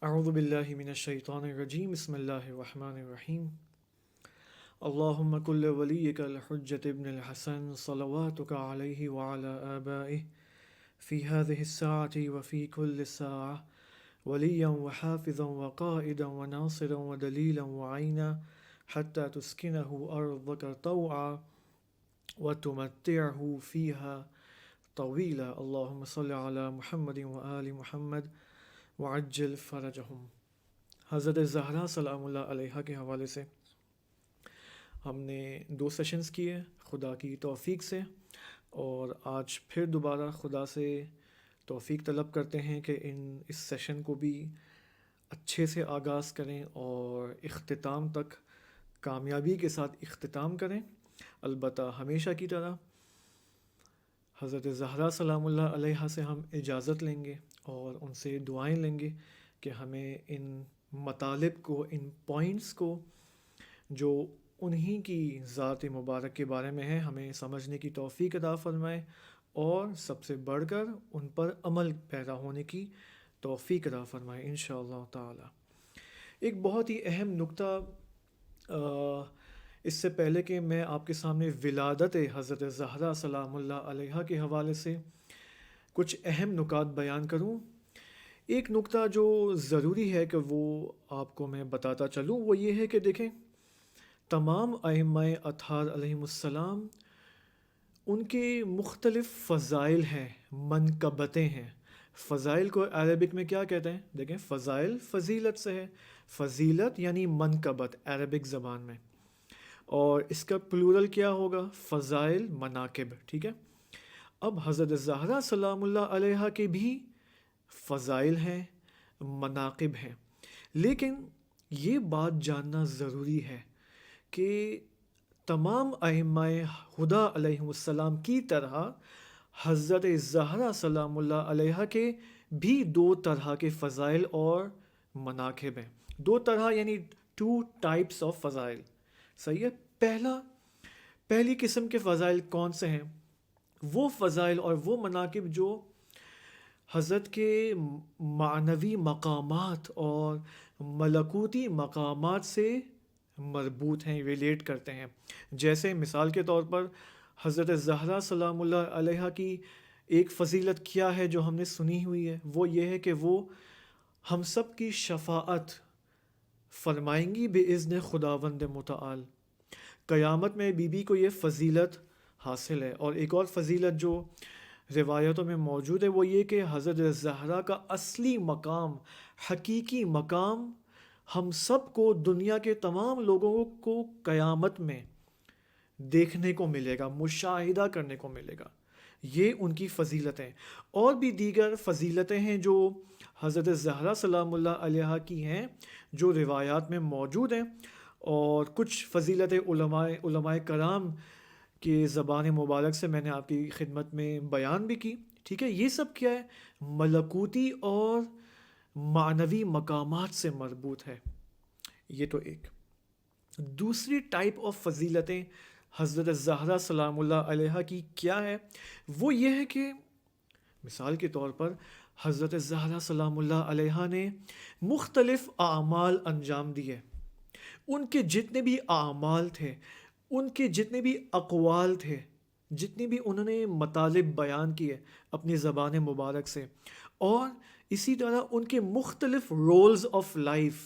اعوذ باللہ من الشیطان الرجیم بسم اللہ الرحمن الرحیم اللہم کل ولیک الحجة ابن الحسن صلواتک علیہ وعلی آبائہ فی هذه الساعة وفی كل ساعة ولیا وحافظا وقائدا وناصرا ودلیلا وعینا حتى تسکنه أرضك طوعا وتمتعه فيها طویلا اللہم صل علی محمد وآل محمد وعجل فرجہم۔ حضرت زہرا سلام اللہ علیہا کے حوالے سے ہم نے 2 سیشنز کیے خدا کی توفیق سے، اور آج پھر دوبارہ خدا سے توفیق طلب کرتے ہیں کہ اس سیشن کو بھی اچھے سے آغاز کریں اور اختتام تک کامیابی کے ساتھ اختتام کریں۔ البتہ ہمیشہ کی طرح حضرت زہرا سلام اللہ علیہا سے ہم اجازت لیں گے اور ان سے دعائیں لیں گے کہ ہمیں ان مطالب کو، ان پوائنٹس کو جو انہی کی ذات مبارک کے بارے میں ہے، ہمیں سمجھنے کی توفیق عطا فرمائے، اور سب سے بڑھ کر ان پر عمل پیدا ہونے کی توفیق عطا فرمائے انشاءاللہ تعالی۔ ایک بہت ہی اہم نکتہ اس سے پہلے کہ میں آپ کے سامنے ولادت حضرت زہرا سلام اللہ علیہا کے حوالے سے کچھ اہم نکات بیان کروں، ایک نکتہ جو ضروری ہے کہ وہ آپ کو میں بتاتا چلوں، وہ یہ ہے کہ دیکھیں، تمام ائمہ اطہار علیہم السلام ان کے مختلف فضائل ہیں، منقبتیں ہیں۔ فضائل کو عربک میں کیا کہتے ہیں؟ دیکھیں، فضائل فضیلت سے ہے، فضیلت یعنی منقبت عربک زبان میں، اور اس کا پلورل کیا ہوگا؟ فضائل، مناقب، ٹھیک ہے۔ اب حضرت زہرا سلام اللہ علیہا کے بھی فضائل ہیں، مناقب ہیں، لیکن یہ بات جاننا ضروری ہے کہ تمام ائمہ ہدیٰ علیہم السلام کی طرح حضرت زہرا سلام اللہ علیہا کے بھی 2 طرح کے فضائل اور مناقب ہیں۔ 2 طرح یعنی 2 ٹائپس آف فضائل، صحیح ہے۔ پہلی قسم کے فضائل کون سے ہیں؟ وہ فضائل اور وہ مناقب جو حضرت کے معنوی مقامات اور ملکوتی مقامات سے مربوط ہیں، ریلیٹ کرتے ہیں۔ جیسے مثال کے طور پر حضرت زہرا سلام اللہ علیہا کی ایک فضیلت کیا ہے جو ہم نے سنی ہوئی ہے؟ وہ یہ ہے کہ وہ ہم سب کی شفاعت فرمائیں گی بِإِذْنِ خداوند متعال۔ قیامت میں بی بی کو یہ فضیلت حاصل ہے۔ اور ایک اور فضیلت جو روایتوں میں موجود ہے وہ یہ کہ حضرت زہرا کا اصلی مقام، حقیقی مقام ہم سب کو، دنیا کے تمام لوگوں کو قیامت میں دیکھنے کو ملے گا، مشاہدہ کرنے کو ملے گا۔ یہ ان کی فضیلتیں۔ اور بھی دیگر فضیلتیں ہیں جو حضرت زہرا سلام اللہ علیہا کی ہیں، جو روایات میں موجود ہیں، اور کچھ فضیلتیں علماء کرام کی زبان مبارک سے میں نے آپ کی خدمت میں بیان بھی کی، ٹھیک ہے۔ یہ سب کیا ہے؟ ملکوتی اور معنوی مقامات سے مربوط ہے۔ یہ تو ایک۔ دوسری ٹائپ آف فضیلتیں حضرت زہرا سلام اللہ علیہا کی کیا ہے؟ وہ یہ ہے کہ مثال کے طور پر حضرت زہرا سلام اللہ علیہا نے مختلف اعمال انجام دیے۔ ان کے جتنے بھی اعمال تھے، ان کے جتنے بھی اقوال تھے، جتنی بھی انہوں نے مطالب بیان کیے اپنی زبان مبارک سے، اور اسی طرح ان کے مختلف رولز آف لائف،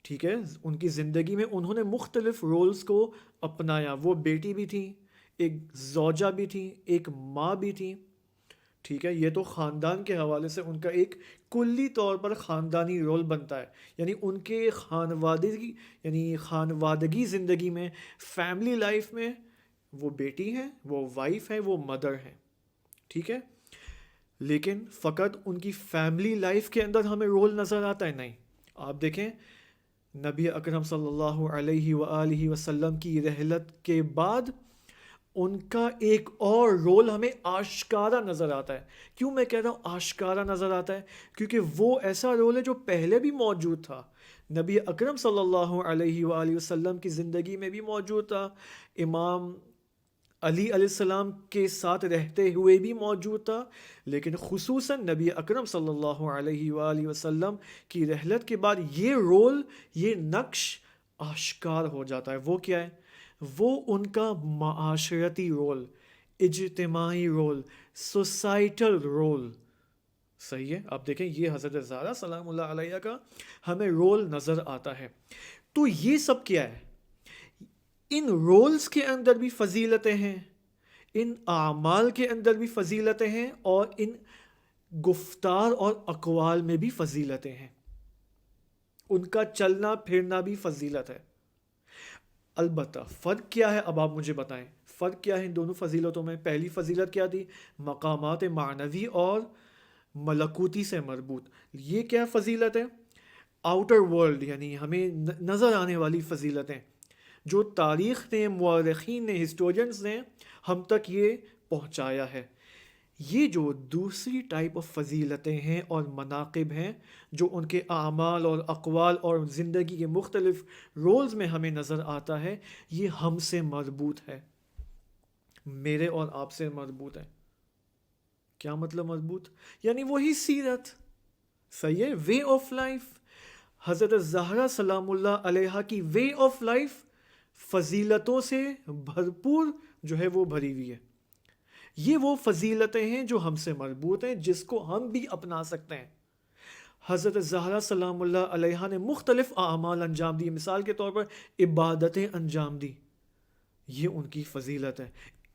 ٹھیک ہے، ان کی زندگی میں انہوں نے مختلف رولز کو اپنایا۔ وہ بیٹی بھی تھیں، ایک زوجہ بھی تھیں، ایک ماں بھی تھیں، ٹھیک ہے۔ یہ تو خاندان کے حوالے سے ان کا ایک کلی طور پر خاندانی رول بنتا ہے، یعنی ان کے خانوادگی زندگی میں، فیملی لائف میں وہ بیٹی ہیں، وہ وائف ہیں، وہ مدر ہیں، ٹھیک ہے۔ لیکن فقط ان کی فیملی لائف کے اندر ہمیں رول نظر آتا ہے؟ نہیں۔ آپ دیکھیں، نبی اکرم صلی اللہ علیہ وآلہ وسلم کی رحلت کے بعد ان کا ایک اور رول ہمیں آشکارا نظر آتا ہے۔ کیوں میں کہہ رہا ہوں آشکارا نظر آتا ہے؟ کیونکہ وہ ایسا رول ہے جو پہلے بھی موجود تھا، نبی اکرم صلی اللہ علیہ وآلہ وسلم کی زندگی میں بھی موجود تھا، امام علی علیہ السلام کے ساتھ رہتے ہوئے بھی موجود تھا، لیکن خصوصاً نبی اکرم صلی اللہ علیہ وآلہ وسلم کی رحلت کے بعد یہ رول، یہ نقش آشکار ہو جاتا ہے۔ وہ کیا ہے؟ وہ ان کا معاشرتی رول، اجتماعی رول، سوسائٹل رول۔ صحیح ہے؟ آپ دیکھیں یہ حضرت زہرا سلام اللہ علیہ کا ہمیں رول نظر آتا ہے۔ تو یہ سب کیا ہے؟ ان رولز کے اندر بھی فضیلتیں ہیں، ان اعمال کے اندر بھی فضیلتیں ہیں، اور ان گفتار اور اقوال میں بھی فضیلتیں ہیں، ان کا چلنا پھرنا بھی فضیلت ہے۔ البتہ فرق کیا ہے؟ اب آپ مجھے بتائیں فرق کیا ہے ان دونوں فضیلتوں میں؟ پہلی فضیلت کیا تھی؟ مقامات معنوی اور ملکوتی سے مربوط۔ یہ کیا فضیلت ہے؟ آؤٹر ورلڈ، یعنی ہمیں نظر آنے والی فضیلتیں، جو تاریخ نے، مورخین نے، ہسٹورینز نے ہم تک یہ پہنچایا ہے۔ یہ جو دوسری ٹائپ آف فضیلتیں ہیں اور مناقب ہیں، جو ان کے اعمال اور اقوال اور زندگی کے مختلف رولز میں ہمیں نظر آتا ہے، یہ ہم سے مربوط ہے، میرے اور آپ سے مربوط ہے۔ کیا مطلب مربوط؟ یعنی وہی سیرت، صحیح ہے، وے آف لائف، حضرت زہرا سلام اللہ علیہ کی وے آف لائف فضیلتوں سے بھرپور جو ہے وہ بھری ہوئی ہے۔ یہ وہ فضیلتیں ہیں جو ہم سے مربوط ہیں، جس کو ہم بھی اپنا سکتے ہیں۔ حضرت زہرا سلام اللہ علیہ نے مختلف اعمال انجام دی، مثال کے طور پر عبادتیں انجام دی، یہ ان کی فضیلت ہے،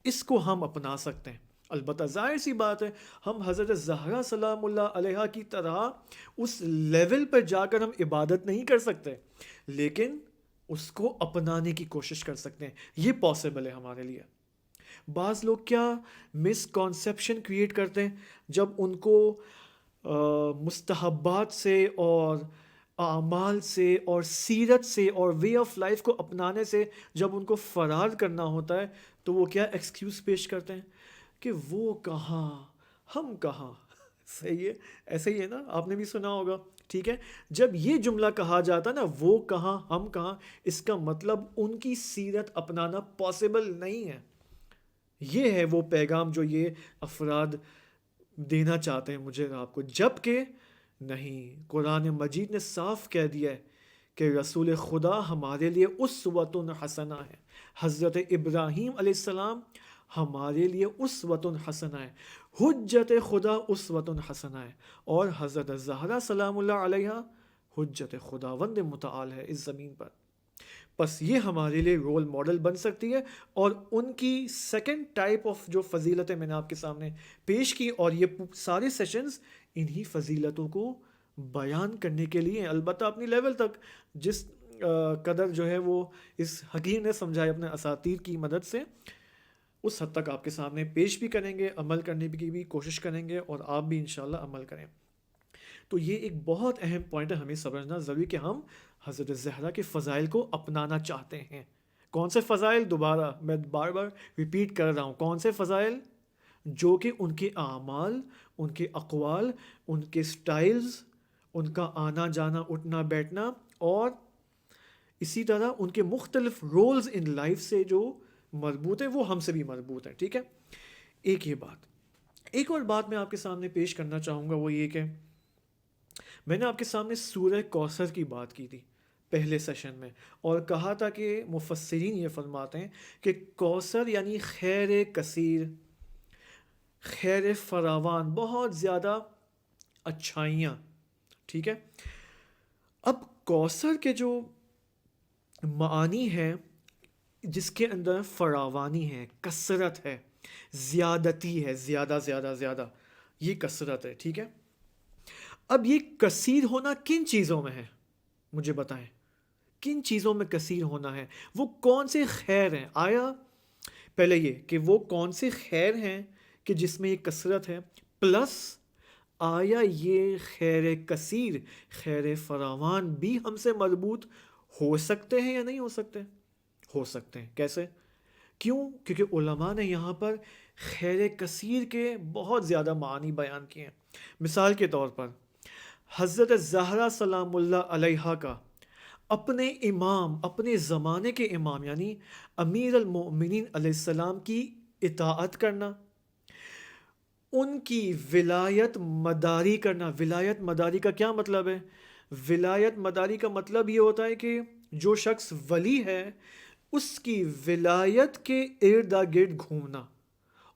اس کو ہم اپنا سکتے ہیں۔ البتہ ظاہر سی بات ہے، ہم حضرت زہرا سلام اللہ علیہ کی طرح اس لیول پر جا کر ہم عبادت نہیں کر سکتے، لیکن اس کو اپنانے کی کوشش کر سکتے ہیں، یہ پاسبل ہے ہمارے لیے۔ بعض لوگ کیا مس کانسیپشن کریٹ کرتے ہیں جب ان کو مستحبات سے اور اعمال سے اور سیرت سے اور وے آف لائف کو اپنانے سے جب ان کو فرار کرنا ہوتا ہے، تو وہ کیا ایکسکیوز پیش کرتے ہیں کہ وہ کہاں، ہم کہاں۔ صحیح ہے، ایسے ہی ہے نا، آپ نے بھی سنا ہوگا، ٹھیک ہے۔ جب یہ جملہ کہا جاتا ہے نا، وہ کہاں ہم کہاں، اس کا مطلب ان کی سیرت اپنانا پاسبل نہیں ہے۔ یہ ہے وہ پیغام جو یہ افراد دینا چاہتے ہیں مجھے اور آپ کو، جبکہ نہیں، قرآن مجید نے صاف کہہ دیا ہے کہ رسول خدا ہمارے لیے اسوۃ حسنہ ہے۔ حضرت ابراہیم علیہ السلام ہمارے لیے اسوۃ حسنہ ہے، حجت خدا اسوۃ حسنہ ہے، اور حضرت زہرا سلام اللہ علیہ حجت خداوند متعال ہے اس زمین پر۔ بس یہ ہمارے لیے رول ماڈل بن سکتی ہے، اور ان کی سیکنڈ ٹائپ آف جو فضیلتیں میں نے آپ کے سامنے پیش کی، اور یہ سارے سیشنز انہی فضیلتوں کو بیان کرنے کے لیے، البتہ اپنی لیول تک جس قدر جو ہے وہ اس حکیم نے سمجھایا اپنے اساتید کی مدد سے، اس حد تک آپ کے سامنے پیش بھی کریں گے، عمل کرنے کی بھی کوشش کریں گے، اور آپ بھی انشاءاللہ عمل کریں۔ تو یہ ایک بہت اہم پوائنٹ ہے، ہمیں سمجھنا ضروری کہ ہم حضرت زہرا کے فضائل کو اپنانا چاہتے ہیں۔ کون سے فضائل؟ دوبارہ میں بار بار ریپیٹ کر رہا ہوں، کون سے فضائل؟ جو کہ ان کے اعمال، ان کے اقوال، ان کے سٹائلز، ان کا آنا جانا، اٹھنا بیٹھنا، اور اسی طرح ان کے مختلف رولز ان لائف سے جو مربوط ہیں، وہ ہم سے بھی مربوط ہیں، ٹھیک ہے۔ ایک یہ بات، ایک اور بات میں آپ کے سامنے پیش کرنا چاہوں گا، وہ یہ کہ میں نے آپ کے سامنے سورہ کوثر کی بات کی تھی پہلے سیشن میں، اور کہا تھا کہ مفسرین یہ فرماتے ہیں کہ کوثر یعنی خیر کثیر، خیر فراوان، بہت زیادہ اچھائیاں، ٹھیک ہے۔ اب کوثر کے جو معانی ہے، جس کے اندر فراوانی ہے، کثرت ہے، زیادتی ہے، زیادہ زیادہ زیادہ، یہ کثرت ہے، ٹھیک ہے۔ اب یہ کثیر ہونا کن چیزوں میں ہے؟ مجھے بتائیں، کن چیزوں میں کثیر ہونا ہے؟ وہ کون سے خیر ہیں؟ آیا پہلے یہ کہ وہ کون سے خیر ہیں کہ جس میں یہ کثرت ہے، پلس آیا یہ خیر کثیر، خیر فراوان بھی ہم سے مربوط ہو سکتے ہیں یا نہیں ہو سکتے؟ ہو سکتے ہیں۔ کیسے؟ کیوں؟ کیونکہ علماء نے یہاں پر خیر کثیر کے بہت زیادہ معانی بیان کیے ہیں۔ مثال کے طور پر حضرت زہرا سلام اللہ علیہ کا اپنے امام، اپنے زمانے کے امام یعنی امیر المؤمنین علیہ السلام کی اطاعت کرنا، ان کی ولایت مداری کرنا۔ ولایت مداری کا کیا مطلب ہے؟ ولایت مداری کا مطلب یہ ہوتا ہے کہ جو شخص ولی ہے اس کی ولایت کے ارد گرد گھومنا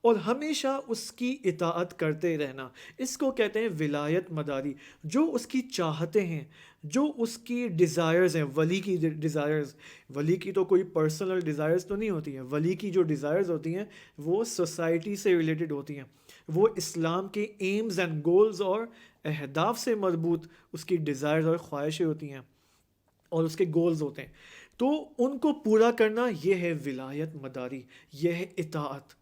اور ہمیشہ اس کی اطاعت کرتے رہنا، اس کو کہتے ہیں ولایت مداری۔ جو اس کی چاہتے ہیں، جو اس کی ڈیزائرز ہیں، ولی کی ڈیزائرز، ولی کی تو کوئی پرسنل ڈیزائرز تو نہیں ہوتی ہیں، ولی کی جو ڈیزائرز ہوتی ہیں وہ سوسائٹی سے ریلیٹڈ ہوتی ہیں، وہ اسلام کے ایمز اینڈ گولز اور اہداف سے مربوط اس کی ڈیزائرز اور خواہشیں ہوتی ہیں اور اس کے گولز ہوتے ہیں، تو ان کو پورا کرنا یہ ہے ولایت مداری، یہ ہے اطاعت۔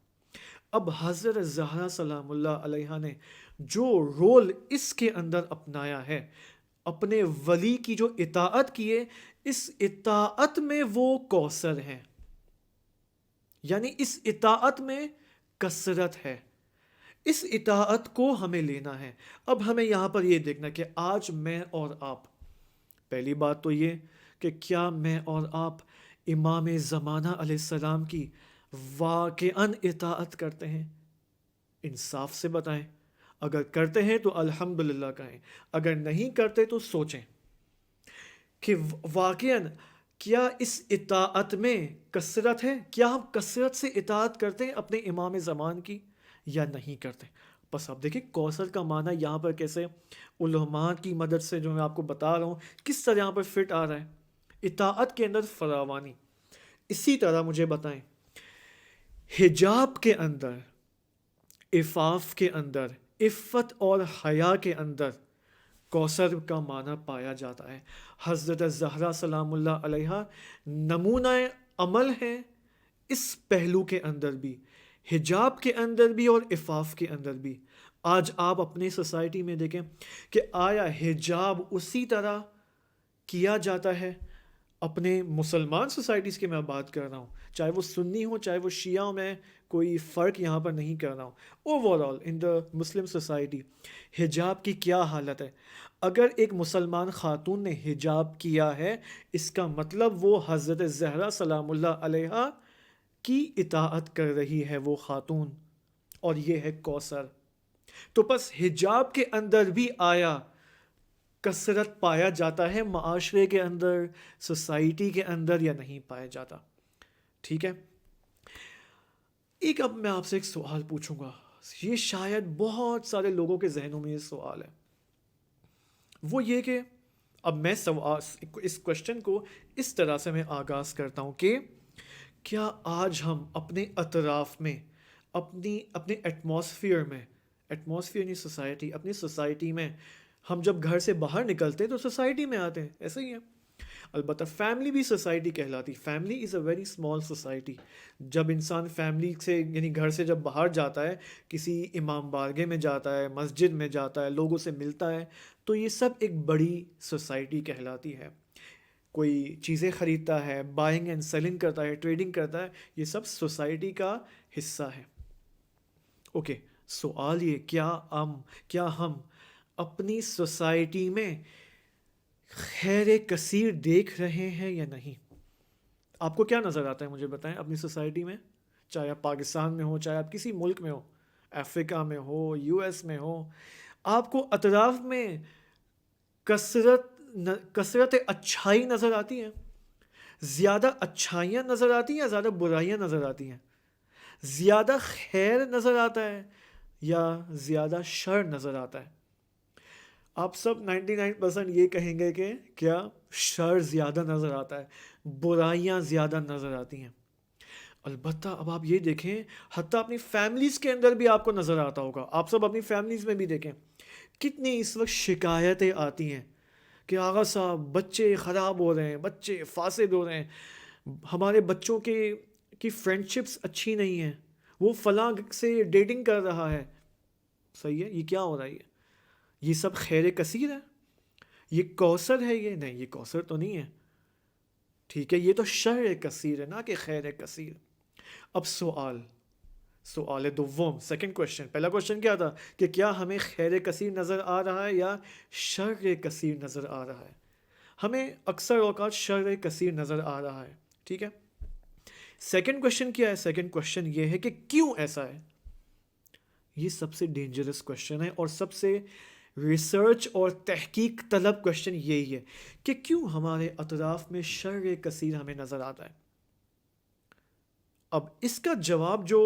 اب حضرت زہرا سلام اللہ علیہ نے جو رول اس کے اندر اپنایا ہے، اپنے ولی کی جو اطاعت کی ہے، اس اطاعت میں وہ کوثر ہیں، یعنی اس اطاعت میں کثرت ہے، اس اطاعت کو ہمیں لینا ہے۔ اب ہمیں یہاں پر یہ دیکھنا کہ آج میں اور آپ، پہلی بات تو یہ کہ کیا میں اور آپ امام زمانہ علیہ السلام کی واقعاً اطاعت کرتے ہیں؟ انصاف سے بتائیں، اگر کرتے ہیں تو الحمدللہ کہیں، اگر نہیں کرتے تو سوچیں کہ واقعاً کیا اس اطاعت میں کثرت ہے، کیا ہم کثرت سے اطاعت کرتے ہیں اپنے امام زمان کی یا نہیں کرتے۔ بس اب دیکھیں کوثر کا معنی یہاں پر کیسے علماء کی مدد سے جو میں آپ کو بتا رہا ہوں کس طرح یہاں پر فٹ آ رہا ہے، اطاعت کے اندر فراوانی۔ اسی طرح مجھے بتائیں حجاب کے اندر، عفاف کے اندر، عفت اور حیا کے اندر کوثر کا معنی پایا جاتا ہے۔ حضرت زہرا سلام اللہ علیہ نمونہ عمل ہیں اس پہلو کے اندر بھی، حجاب کے اندر بھی اور عفاف کے اندر بھی۔ آج آپ اپنی سوسائٹی میں دیکھیں کہ آیا حجاب اسی طرح کیا جاتا ہے؟ اپنے مسلمان سوسائٹیز کی میں بات کر رہا ہوں، چاہے وہ سنی ہوں چاہے وہ شیعہ ہوں، میں کوئی فرق یہاں پر نہیں کر رہا ہوں۔ اوور آل ان دا مسلم سوسائٹی حجاب کی کیا حالت ہے؟ اگر ایک مسلمان خاتون نے حجاب کیا ہے اس کا مطلب وہ حضرت زہرا سلام اللہ علیہ کی اطاعت کر رہی ہے وہ خاتون، اور یہ ہے کوثر۔ تو بس حجاب کے اندر بھی آیا کثرت پایا جاتا ہے معاشرے کے اندر، سوسائٹی کے اندر، یا نہیں پایا جاتا؟ ٹھیک ہے، اب میں آپ سے ایک سوال پوچھوں گا، یہ شاید بہت سارے لوگوں کے ذہنوں میں یہ سوال ہے، وہ یہ کہ اب میں اس کوشچن کو اس طرح سے میں آغاز کرتا ہوں کہ کیا آج ہم اپنے اطراف میں، اپنے ایٹماسفیئر میں، ایٹماسفیئر نہیں سوسائٹی، اپنی سوسائٹی میں، ہم جب گھر سے باہر نکلتے ہیں تو سوسائٹی میں آتے ہیں، ایسے ہی ہے۔ البتہ فیملی بھی سوسائٹی کہلاتی، family is a very small society. جب انسان فیملی سے یعنی گھر سے جب باہر جاتا ہے، کسی امام بارگاہ میں جاتا ہے، مسجد میں جاتا ہے، لوگوں سے ملتا ہے، تو یہ سب ایک بڑی سوسائٹی کہلاتی ہے۔ کوئی چیزیں خریدتا ہے، بائنگ اینڈ سیلنگ کرتا ہے، ٹریڈنگ کرتا ہے، یہ سب سوسائٹی کا حصہ ہے۔ اوکے، سوال یہ کیا ہم اپنی سوسائٹی میں خیر کثیر دیکھ رہے ہیں یا نہیں؟ آپ کو کیا نظر آتا ہے مجھے بتائیں اپنی سوسائٹی میں، چاہے آپ پاکستان میں ہو، چاہے آپ کسی ملک میں ہو، افریقہ میں ہو، یو ایس میں ہو، آپ کو اطراف میں کثرت اچھائی نظر آتی ہیں؟ زیادہ اچھائیاں نظر آتی ہیں یا زیادہ برائیاں نظر آتی ہیں؟ زیادہ خیر نظر آتا ہے یا زیادہ شر نظر آتا ہے؟ آپ سب 99% یہ کہیں گے کہ کیا شر زیادہ نظر آتا ہے، برائیاں زیادہ نظر آتی ہیں۔ البتہ اب آپ یہ دیکھیں حتیٰ اپنی فیملیز کے اندر بھی آپ کو نظر آتا ہوگا، آپ سب اپنی فیملیز میں بھی دیکھیں کتنی اس وقت شکایتیں آتی ہیں کہ آغا صاحب بچے خراب ہو رہے ہیں، بچے فاسد ہو رہے ہیں، ہمارے بچوں کی فرینڈشپس اچھی نہیں ہیں، وہ فلاں سے ڈیٹنگ کر رہا ہے۔ صحیح ہے، یہ کیا ہو رہا ہے؟ یہ سب خیر کثیر ہے؟ یہ کوثر ہے؟ یہ نہیں، یہ کوثر تو نہیں ہے، ٹھیک ہے، یہ تو شر کثیر ہے نہ کہ خیر کثیر۔ اب سوال دوم، سیکنڈ کوشچن، پہلا کوشچن کیا تھا کہ کیا ہمیں خیر کثیر نظر آ رہا ہے یا شر کثیر نظر آ رہا ہے؟ ہمیں اکثر اوقات شر کثیر نظر آ رہا ہے، ٹھیک ہے۔ سیکنڈ کوشچن کیا ہے؟ سیکنڈ کوشچن یہ ہے کہ کیوں ایسا ہے؟ یہ سب سے ڈینجرس کوشچن ہے اور سب سے ریسرچ اور تحقیق طلب کوشچن یہی ہے کہ کیوں ہمارے اطراف میں شر کثیر ہمیں نظر آتا ہے. اب اس کا جواب جو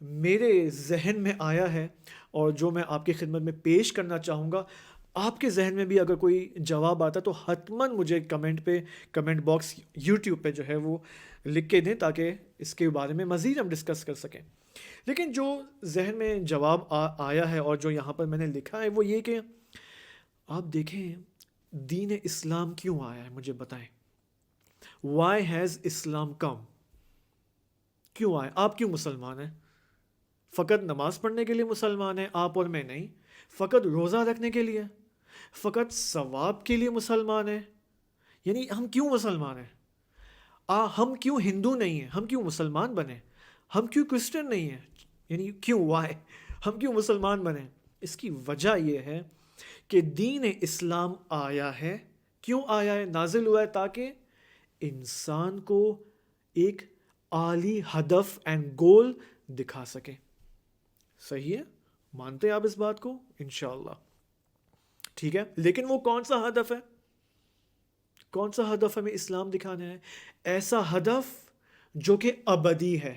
میرے ذہن میں آیا ہے اور جو میں آپ کی خدمت میں پیش کرنا چاہوں گا، آپ کے ذہن میں بھی اگر کوئی جواب آتا تو حتماً مجھے کمنٹ باکس یوٹیوب پہ جو ہے وہ لکھ کے دیں تاکہ اس کے بارے میں مزید ہم ڈسکس کر سکیں. لیکن جو ذہن میں جواب آیا ہے اور جو یہاں پر میں نے لکھا ہے وہ یہ کہ آپ دیکھیں دین اسلام کیوں آیا ہے، مجھے بتائیں. وائی ہیز اسلام کم؟ کیوں آئے؟ آپ کیوں مسلمان ہیں؟ فقط نماز پڑھنے کے لیے مسلمان ہیں آپ اور میں؟ نہیں. فقط روزہ رکھنے کے لیے؟ فقط ثواب کے لیے مسلمان ہیں؟ یعنی ہم کیوں مسلمان ہیں؟ ہم کیوں ہندو نہیں ہیں؟ ہم کیوں مسلمان بنے؟ ہم کیوں کرسچن نہیں ہیں؟ یعنی کیوں؟ وائی ہم کیوں مسلمان بنے؟ اس کی وجہ یہ ہے کہ دین اسلام آیا ہے. کیوں آیا ہے؟ نازل ہوا ہے تاکہ انسان کو ایک اعلی ہدف اینڈ گول دکھا سکے. صحیح ہے؟ مانتے ہیں آپ اس بات کو؟ انشاءاللہ. ٹھیک ہے، لیکن وہ کون سا ہدف ہے؟ کون سا ہدف ہمیں اسلام دکھانا ہے؟ ایسا ہدف جو کہ ابدی ہے،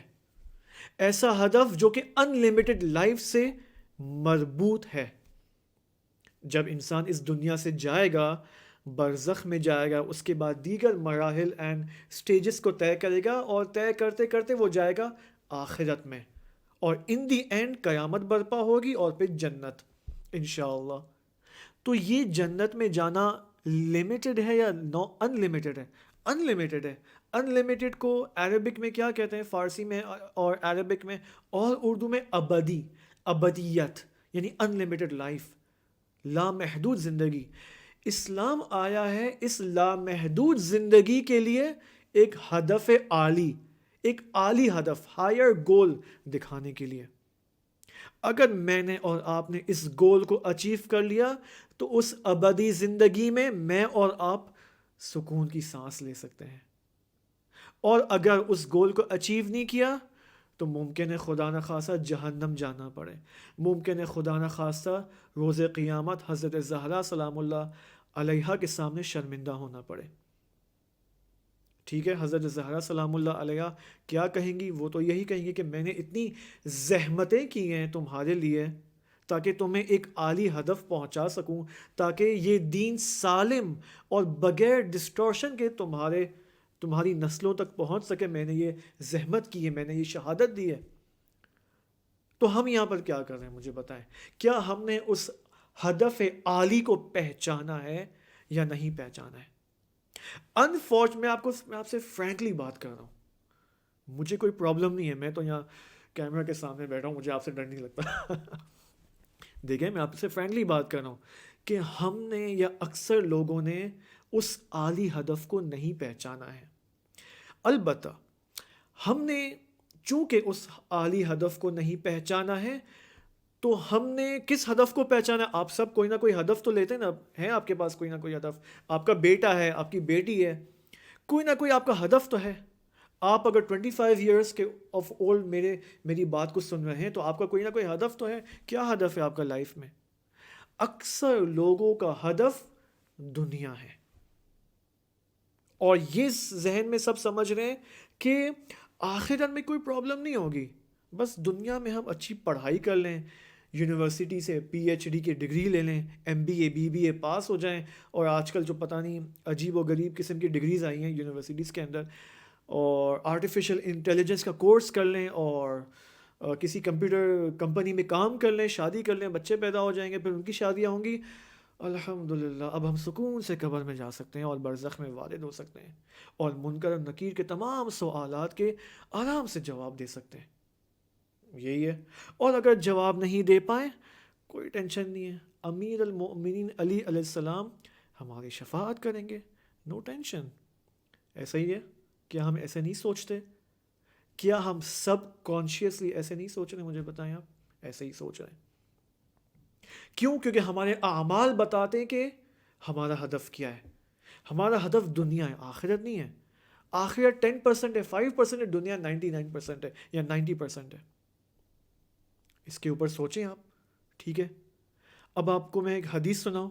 ایسا ہدف جو کہ ان لمیٹڈ لائف سے مربوط ہے. جب انسان اس دنیا سے جائے گا، برزخ میں جائے گا، اس کے بعد دیگر مراحل اینڈ سٹیجز کو طے کرے گا اور طے کرتے کرتے وہ جائے گا آخرت میں، اور ان دی اینڈ قیامت برپا ہوگی اور پھر جنت انشاءاللہ. تو یہ جنت میں جانا لمیٹڈ ہے یا ان لمیٹڈ ہے؟ ان لمیٹڈ ہے. ان لمیٹڈ کو عربک میں کیا کہتے ہیں؟ فارسی میں اور عربک میں اور اردو میں ابدی، ابدیت، یعنی ان لمیٹڈ لائف، لامحدود زندگی. اسلام آیا ہے اس لامحدود زندگی کے لیے ایک ہدف عالی، ایک عالی ہدف، ہائر گول دکھانے کے لیے. اگر میں نے اور آپ نے اس گول کو اچیو کر لیا تو اس ابدی زندگی میں اور آپ سکون کی سانس لے سکتے ہیں. اور اگر اس گول کو اچیو نہیں کیا تو ممکن ہے خدا نخواستہ جہنم جانا پڑے، ممکن ہے خدا نخواستہ روز قیامت حضرت زہرا سلام اللہ علیہا کے سامنے شرمندہ ہونا پڑے. ٹھیک ہے، حضرت زہرا سلام اللہ علیہا کیا کہیں گی؟ وہ تو یہی کہیں گی کہ میں نے اتنی زحمتیں کی ہیں تمہارے لیے تاکہ تمہیں ایک عالی ہدف پہنچا سکوں، تاکہ یہ دین سالم اور بغیر ڈسٹورشن کے تمہاری نسلوں تک پہنچ سکے. میں نے یہ زحمت کی ہے، میں نے یہ شہادت دی ہے. تو ہم یہاں پر کیا کر رہے ہیں؟ مجھے بتائیں، کیا ہم نے اس ہدف عالی کو پہچانا ہے یا نہیں پہچانا ہے؟ میں آپ سے فرینکلی بات کر رہا ہوں، مجھے کوئی پرابلم نہیں ہے، میں تو یہاں کیمرہ کے سامنے بیٹھا ہوں، مجھے آپ سے ڈر نہیں لگتا. دیکھیں میں آپ سے فرینکلی بات کر رہا ہوں کہ ہم نے یا اکثر لوگوں نے اس عالی ہدف کو نہیں پہچانا ہے. البتہ ہم نے چونکہ اس عالی ہدف کو نہیں پہچانا ہے تو ہم نے کس ہدف کو پہچانا ہے؟ آپ سب کوئی نہ کوئی ہدف تو لیتے نا، ہے آپ کے پاس کوئی نہ کوئی ہدف. آپ کا بیٹا ہے، آپ کی بیٹی ہے، کوئی نہ کوئی آپ کا ہدف تو ہے. آپ اگر 25 ایئرس کے آف اولڈ میری بات کو سن رہے ہیں تو آپ کا کوئی نہ کوئی ہدف تو ہے. کیا ہدف ہے آپ کا لائف میں؟ اکثر لوگوں کا ہدف دنیا ہے، اور یہ ذہن میں سب سمجھ رہے ہیں کہ آخرت میں کوئی پرابلم نہیں ہوگی، بس دنیا میں ہم اچھی پڑھائی کر لیں، یونیورسٹی سے PhD کی ڈگری لے لیں، MBA BBA پاس ہو جائیں. اور آج کل جو پتہ نہیں عجیب و غریب قسم کی ڈگریز آئی ہیں یونیورسٹیز کے اندر، اور آرٹیفیشل انٹیلیجنس کا کورس کر لیں اور کسی کمپیوٹر کمپنی میں کام کر لیں، شادی کر لیں، بچے پیدا ہو جائیں گے، پھر ان کی شادیاں ہوں گی. الحمدللہ اب ہم سکون سے قبر میں جا سکتے ہیں اور برزخ میں وارد ہو سکتے ہیں اور منکر و نکیر کے تمام سوالات کے آرام سے جواب دے سکتے ہیں. یہی ہے. اور اگر جواب نہیں دے پائیں کوئی ٹینشن نہیں ہے، امیر المؤمنین علی علیہ السلام ہماری شفاعت کریں گے، نو ٹینشن. ایسا ہی ہے. کیا ہم ایسے نہیں سوچتے؟ کیا ہم سب کانشیسلی ایسے نہیں سوچ رہے؟ مجھے بتائیں، آپ ایسے ہی سوچ رہے ہیں. کیوں؟ کیونکہ ہمارے اعمال بتاتے ہیں کہ ہمارا ہدف کیا ہے. ہمارا ہدف دنیا ہے، آخرت نہیں ہے. آخرت 10% ہے، 5% ہے، دنیا 99% ہے یا 90% ہے. اس کے اوپر سوچیں آپ. ٹھیک ہے، اب آپ کو میں ایک حدیث سناؤں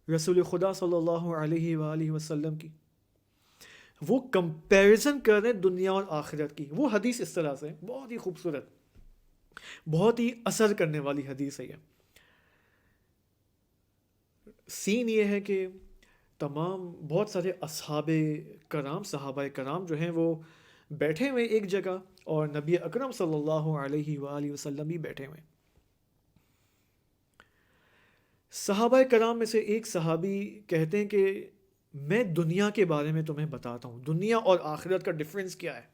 رسول خدا صلی اللہ علیہ وآلہ وسلم کی. وہ کمپیریزن کر رہے ہیں دنیا اور آخرت کی. وہ حدیث اس طرح سے بہت ہی خوبصورت، بہت ہی اثر کرنے والی حدیث ہے یہ. سین یہ ہے کہ تمام بہت سارے اصحاب کرام، صحابہ کرام جو ہیں وہ بیٹھے ہوئے ایک جگہ، اور نبی اکرم صلی اللہ علیہ وآلہ وسلم بھی بیٹھے ہوئے. صحابہ کرام میں سے ایک صحابی کہتے ہیں کہ میں دنیا کے بارے میں تمہیں بتاتا ہوں، دنیا اور آخرت کا ڈفرینس کیا ہے.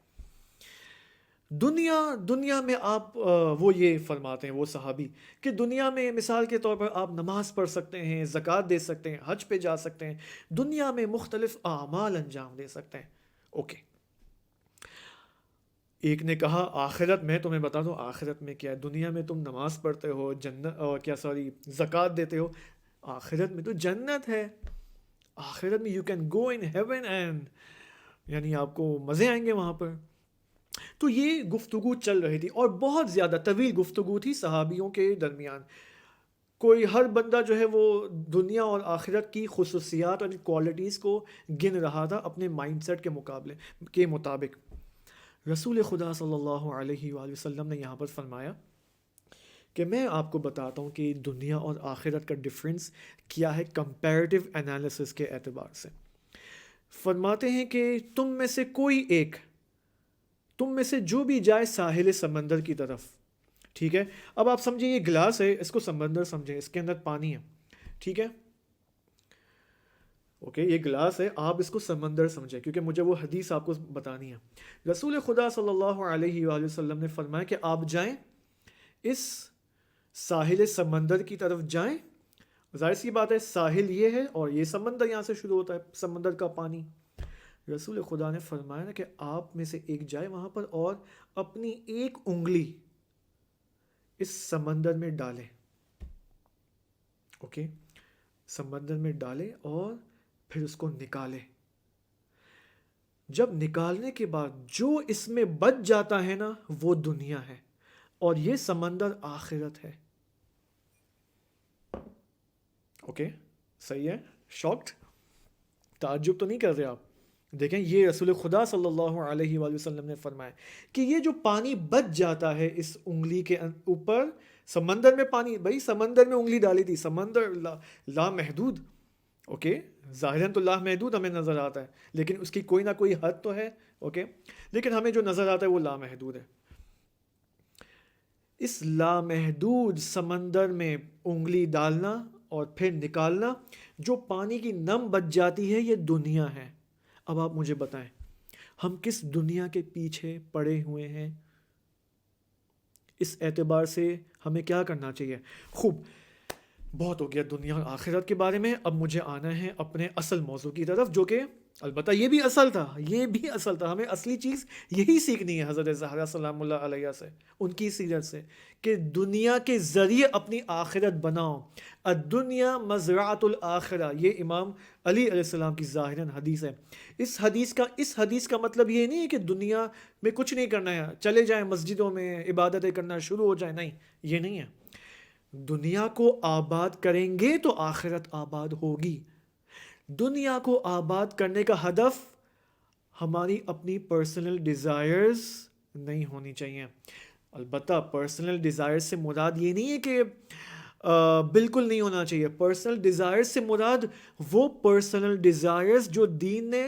دنیا میں آپ وہ یہ فرماتے ہیں وہ صحابی کہ دنیا میں مثال کے طور پر آپ نماز پڑھ سکتے ہیں، زکوٰۃ دے سکتے ہیں، حج پہ جا سکتے ہیں، دنیا میں مختلف اعمال انجام دے سکتے ہیں. اوکے. ایک نے کہا آخرت میں تمہیں بتا دوں آخرت میں کیا ہے. دنیا میں تم نماز پڑھتے ہو، جنت زکوٰۃ دیتے ہو، آخرت میں تو جنت ہے. آخرت میں you can go in heaven and, یعنی آپ کو مزے آئیں گے وہاں پر. تو یہ گفتگو چل رہی تھی اور بہت زیادہ طویل گفتگو تھی صحابیوں کے درمیان. کوئی ہر بندہ جو ہے وہ دنیا اور آخرت کی خصوصیات اور کوالٹیز کو گن رہا تھا اپنے مائنڈ سیٹ کے مطابق. رسول خدا صلی اللہ علیہ وآلہ وسلم نے یہاں پر فرمایا کہ میں آپ کو بتاتا ہوں کہ دنیا اور آخرت کا ڈفرینس کیا ہے کمپیریٹیو انالیسس کے اعتبار سے. فرماتے ہیں کہ تم میں سے جو بھی جائے ساحل سمندر کی طرف. ٹھیک ہے، اب آپ سمجھیں یہ گلاس ہے، اس کو سمندر سمجھیں، اس کے اندر پانی ہے. ٹھیک ہے، اوکے، یہ گلاس ہے، آپ اس کو سمندر سمجھیں کیونکہ مجھے وہ حدیث آپ کو بتانی ہے. رسول خدا صلی اللہ علیہ وآلہ وسلم نے فرمایا کہ آپ جائیں اس ساحل سمندر کی طرف جائیں. ظاہر سی بات ہے ساحل یہ ہے اور یہ سمندر یہاں سے شروع ہوتا ہے، سمندر کا پانی. رسول خدا نے فرمایا نا کہ آپ میں سے ایک جائے وہاں پر اور اپنی ایک انگلی اس سمندر میں ڈالے. اوکے، سمندر میں ڈالے اور پھر اس کو نکالے. جب نکالنے کے بعد جو اس میں بچ جاتا ہے نا وہ دنیا ہے اور یہ سمندر آخرت ہے. اوکے، صحیح ہے؟ شاکڈ؟ تعجب تو نہیں کر رہے آپ؟ دیکھیں یہ رسول خدا صلی اللہ علیہ وآلہ وسلم نے فرمایا کہ یہ جو پانی بچ جاتا ہے اس انگلی کے اوپر، سمندر میں پانی، بھائی سمندر میں انگلی ڈالی تھی، سمندر لامحدود. اوکے، ظاہراً تو لامحدود ہمیں نظر آتا ہے لیکن اس کی کوئی نہ کوئی حد تو ہے. اوکے، لیکن ہمیں جو نظر آتا ہے وہ لامحدود ہے. اس لامحدود سمندر میں انگلی ڈالنا اور پھر نکالنا، جو پانی کی نم بچ جاتی ہے، یہ دنیا ہے. اب آپ مجھے بتائیں ہم کس دنیا کے پیچھے پڑے ہوئے ہیں؟ اس اعتبار سے ہمیں کیا کرنا چاہیے؟ خوب، بہت ہو گیا دنیا اور آخرت کے بارے میں. اب مجھے آنا ہے اپنے اصل موضوع کی طرف، جو کہ البتہ یہ بھی اصل تھا. ہمیں اصلی چیز یہی سیکھنی ہے حضرت زہرا سلام اللہ علیہ سے، ان کی سیرت سے، کہ دنیا کے ذریعے اپنی آخرت بناؤ. الدنیا مزرعۃ الآخرہ، یہ امام علی علیہ السلام کی ظاہراً حدیث ہے. اس حدیث کا مطلب یہ نہیں ہے کہ دنیا میں کچھ نہیں کرنا ہے، چلے جائیں مسجدوں میں عبادتیں کرنا شروع ہو جائیں. نہیں، یہ نہیں ہے. دنیا کو آباد کریں گے تو آخرت آباد ہوگی. دنیا کو آباد کرنے کا ہدف ہماری اپنی پرسنل ڈیزائرز نہیں ہونی چاہیے. البتہ پرسنل ڈیزائر سے مراد یہ نہیں ہے کہ بالکل نہیں ہونا چاہیے. پرسنل ڈیزائر سے مراد وہ پرسنل ڈیزائرز جو دین نے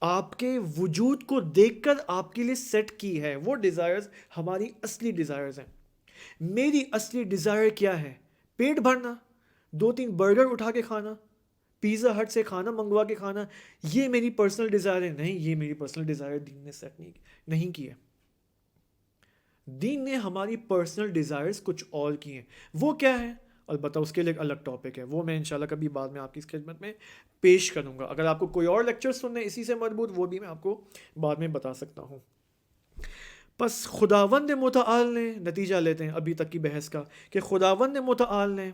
آپ کے وجود کو دیکھ کر آپ کے لیے سیٹ کی ہے، وہ ڈیزائرز ہماری اصلی ڈیزائرز ہیں. میری اصلی ڈیزائر کیا ہے؟ پیٹ بھرنا، 2-3 برگر اٹھا کے کھانا، پیزا ہٹ سے کھانا منگوا کے کھانا، یہ میری پرسنل ڈیزائر ہے. نہیں، یہ میری پرسنل ڈیزائر دین نے سیٹ نہیں کی ہے. دین نے ہماری پرسنل ڈیزائرز کچھ اور کی ہیں. وہ کیا ہے؟ البتہ اس کے لیے ایک الگ ٹاپک ہے، وہ میں انشاءاللہ کبھی بعد میں آپ کی خدمت میں پیش کروں گا. اگر آپ کو کوئی اور لیکچر سننے اسی سے مربوط، وہ بھی میں آپ کو بعد میں بتا سکتا ہوں. پس خداوند متعال نے، نتیجہ لیتے ہیں ابھی تک کی بحث کا، کہ خداوند متعال نے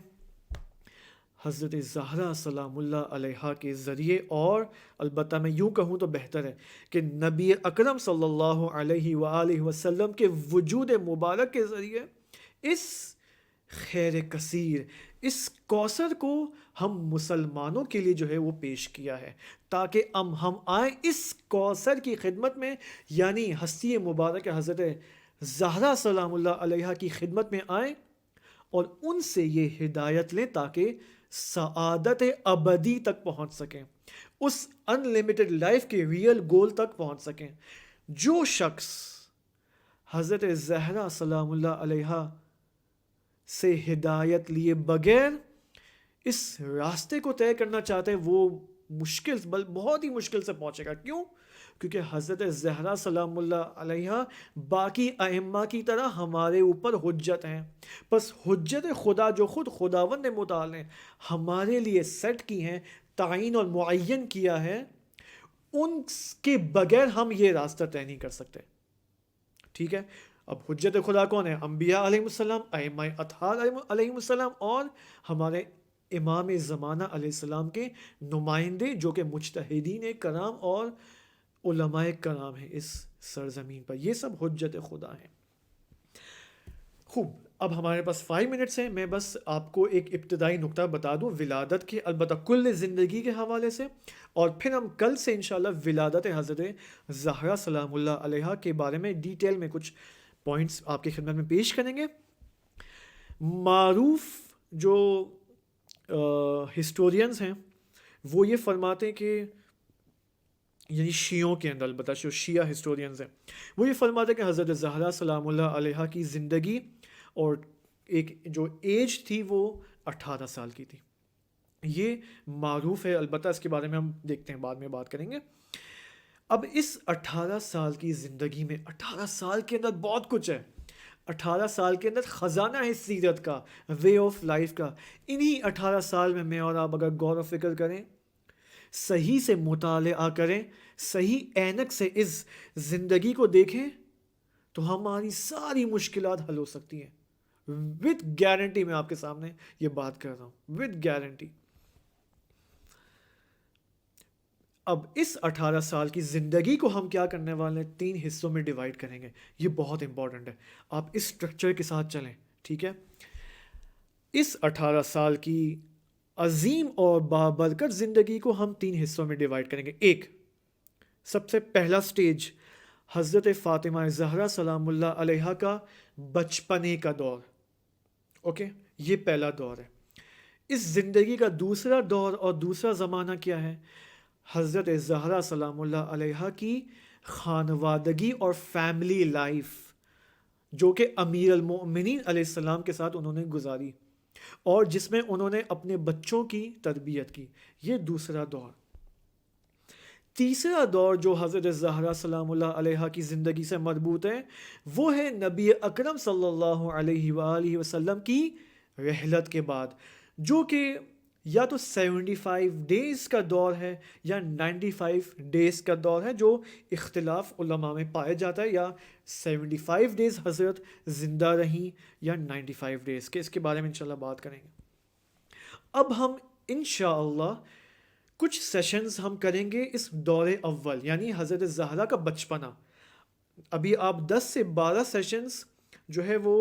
حضرت زہرا سلام اللہ علیہا کے ذریعے، اور البتہ میں یوں کہوں تو بہتر ہے کہ نبی اکرم صلی اللہ علیہ وآلہ وسلم کے وجود مبارک کے ذریعے اس خیر کثیر، اس کوثر کو ہم مسلمانوں کے لیے جو ہے وہ پیش کیا ہے، تاکہ ہم آئیں اس کوثر کی خدمت میں، یعنی ہستی مبارک حضرت زہرا سلام اللہ علیہا کی خدمت میں آئیں اور ان سے یہ ہدایت لیں تاکہ سعادت ابدی تک پہنچ سکیں، اس ان لمیٹڈ لائف کے ریئل گول تک پہنچ سکیں۔ جو شخص حضرت زہرا سلام اللہ علیہا سے ہدایت لیے بغیر اس راستے کو طے کرنا چاہتے ہیں، وہ بہت ہی مشکل سے پہنچے گا۔ کیوں؟ کیونکہ حضرت زہرا سلام اللہ علیہا باقی ائمہ کی طرح ہمارے اوپر حجت ہیں، بس حجت خدا جو خود خداوند نے متعال ہیں ہمارے لیے سیٹ کی ہیں، تعین اور معین کیا ہے، ان کے بغیر ہم یہ راستہ طے نہیں کر سکتے۔ ٹھیک ہے، اب حجت خدا کون ہے؟ انبیاء علیہ السلام، ائمہ اطہار علیہ السلام، اور ہمارے امام زمانہ علیہ السلام کے نمائندے جو کہ مجتہدین کرام اور علماء کرام ہیں اس سرزمین پر، یہ سب حجت خدا ہیں۔ خوب، اب ہمارے پاس 5 منٹس ہیں، میں بس آپ کو ایک ابتدائی نقطہ بتا دوں ولادت کے، البتہ کل زندگی کے حوالے سے، اور پھر ہم کل سے انشاءاللہ ولادت حضرت زہرا سلام اللہ علیہا کے بارے میں ڈیٹیل میں کچھ پوائنٹس آپ کی خدمت میں پیش کریں گے۔ معروف جو ہسٹورینز ہیں وہ یہ فرماتے ہیں کہ، یعنی شیعوں کے اندر، البتہ جو شیعہ ہسٹورینز ہیں وہ یہ فرماتے ہیں کہ حضرت زہرا سلام اللہ علیہا کی زندگی اور ایک جو ایج تھی وہ 18 سال کی تھی، یہ معروف ہے، البتہ اس کے بارے میں ہم دیکھتے ہیں، بعد میں بات کریں گے۔ اب اس 18 سال کی زندگی میں، 18 سال کے اندر بہت کچھ ہے، 18 سال کے اندر خزانہ ہے سیرت کا، وے آف لائف کا۔ انہی 18 سال میں اور آپ اگر غور و فکر کریں، صحیح سے مطالعہ کریں، صحیح اینک سے اس زندگی کو دیکھیں، تو ہماری ساری مشکلات حل ہو سکتی ہیں، وتھ گارنٹی۔ میں آپ کے سامنے یہ بات کر رہا ہوں، وتھ گارنٹی۔ اب اس 18 سال کی زندگی کو ہم کیا کرنے والے ہیں؟ 3 حصوں میں ڈیوائیڈ کریں گے، یہ بہت امپورٹنٹ ہے، آپ اس سٹرکچر کے ساتھ چلیں، ٹھیک ہے؟ اس 18 سال کی عظیم اور بابرکت زندگی کو ہم 3 حصوں میں ڈیوائیڈ کریں گے۔ ایک، سب سے پہلا سٹیج، حضرت فاطمہ زہرا سلام اللہ علیہا کا بچپنے کا دور، اوکے، یہ پہلا دور ہے۔ اس زندگی کا دوسرا دور اور دوسرا زمانہ کیا ہے؟ حضرت زہرا سلام اللہ علیہا کی خانوادگی اور فیملی لائف، جو کہ امیر المؤمنین علیہ السلام کے ساتھ انہوں نے گزاری، اور جس میں انہوں نے اپنے بچوں کی تربیت کی، یہ دوسرا دور۔ تیسرا دور جو حضرت زہرا سلام اللہ علیہا کی زندگی سے مربوط ہے، وہ ہے نبی اکرم صلی اللہ علیہ وآلہ وسلم کی رحلت کے بعد، جو کہ یا تو 75 ڈیز کا دور ہے یا 95 ڈیز کا دور ہے، جو اختلاف علماء میں پایا جاتا ہے، یا 75 ڈیز حضرت زندہ رہیں یا 95 ڈیز کے، اس کے بارے میں انشاءاللہ بات کریں گے۔ اب ہم انشاءاللہ کچھ سیشنز ہم کریں گے اس دور اول، یعنی حضرت زہرا کا بچپنا۔ ابھی آپ 10 سے 12 سیشنز جو ہے وہ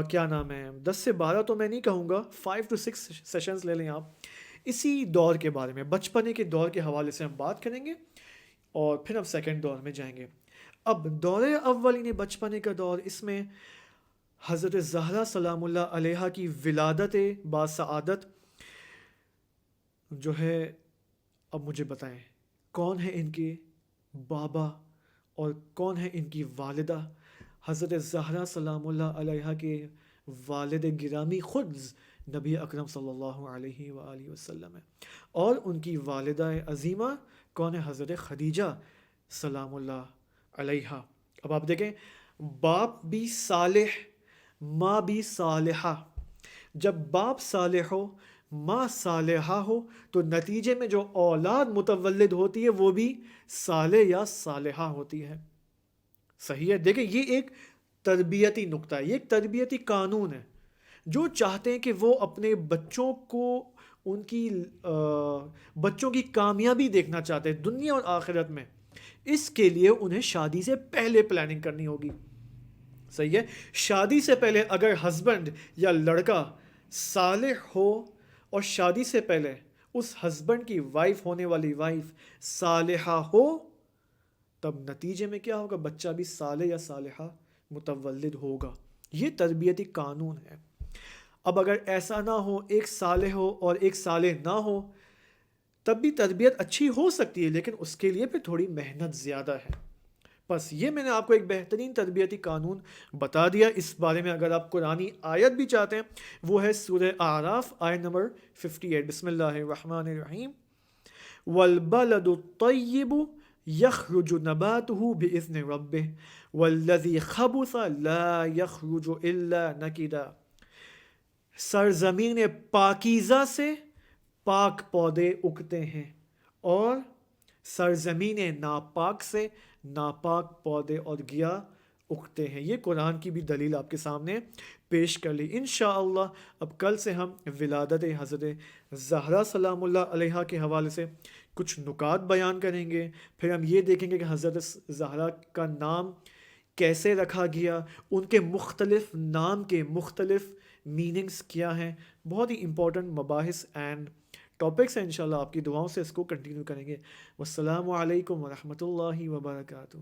کیا نام ہے، 10 سے 12 تو میں نہیں کہوں گا، 5 to 6 سیشنز لے لیں آپ، اسی دور کے بارے میں، بچپنے کے دور کے حوالے سے ہم بات کریں گے، اور پھر ہم سیکنڈ دور میں جائیں گے۔ اب دور اول یعنی بچپنے کا دور، اس میں حضرت زہرا سلام اللہ علیہا کی ولادت باسعادت جو ہے، اب مجھے بتائیں کون ہے ان کے بابا اور کون ہے ان کی والدہ؟ حضرت زہرا سلام اللہ علیہا کے والد گرامی خود نبی اکرم صلی اللہ علیہ وآلہ وسلم ہے، اور ان کی والدہ عظیمہ کون ہے؟ حضرت خدیجہ سلام اللہ علیہا۔ اب آپ دیکھیں، باپ بھی صالح، ماں بھی صالحہ، جب باپ صالح ہو، ماں صالحہ ہو، تو نتیجے میں جو اولاد متولد ہوتی ہے وہ بھی صالح یا صالحہ ہوتی ہے۔ صحیح ہے؟ دیکھیں، یہ ایک تربیتی نقطہ ہے، یہ ایک تربیتی قانون ہے جو چاہتے ہیں کہ وہ اپنے بچوں کو ان کی بچوں کی کامیابی دیکھنا چاہتے ہیں دنیا اور آخرت میں، اس کے لیے انہیں شادی سے پہلے پلاننگ کرنی ہوگی. صحیح ہے. شادی سے پہلے اگر ہسبینڈ یا لڑکا صالح ہو اور شادی سے پہلے اس ہسبینڈ کی وائف ہونے والی وائف صالحہ ہو، تب نتیجے میں کیا ہوگا؟ بچہ بھی صالح یا صالحہ متولد ہوگا. یہ تربیتی قانون ہے. اب اگر ایسا نہ ہو، ایک صالح ہو اور ایک صالح نہ ہو، تب بھی تربیت اچھی ہو سکتی ہے، لیکن اس کے لیے پھر تھوڑی محنت زیادہ ہے. بس یہ میں نے آپ کو ایک بہترین تربیتی قانون بتا دیا. اس بارے میں اگر آپ قرآنی آیت بھی چاہتے ہیں، وہ ہے سورہ اعراف آیت نمبر 58. بسم اللہ الرحمن الرحیم. والبلد الطیب یخرج نباته بإذن ربه والذی خبث لا یخرج الا نکدا. سرزمین پاکیزہ سے پاک پودے اگتے ہیں اور سرزمین ناپاک سے ناپاک پودے اور گیا اگتے ہیں. یہ قرآن کی بھی دلیل آپ کے سامنے پیش کر لی. انشاءاللہ اب کل سے ہم ولادت حضرت زہرا سلام اللہ علیہا کے حوالے سے کچھ نکات بیان کریں گے. پھر ہم یہ دیکھیں گے کہ حضرت زہرا کا نام کیسے رکھا گیا، ان کے مختلف نام کے مختلف میننگز کیا ہیں. بہت ہی امپورٹنٹ مباحث اینڈ ٹاپکس ہیں. انشاءاللہ آپ کی دعاؤں سے اس کو کنٹینیو کریں گے. والسلام علیکم ورحمۃ اللہ وبرکاتہ.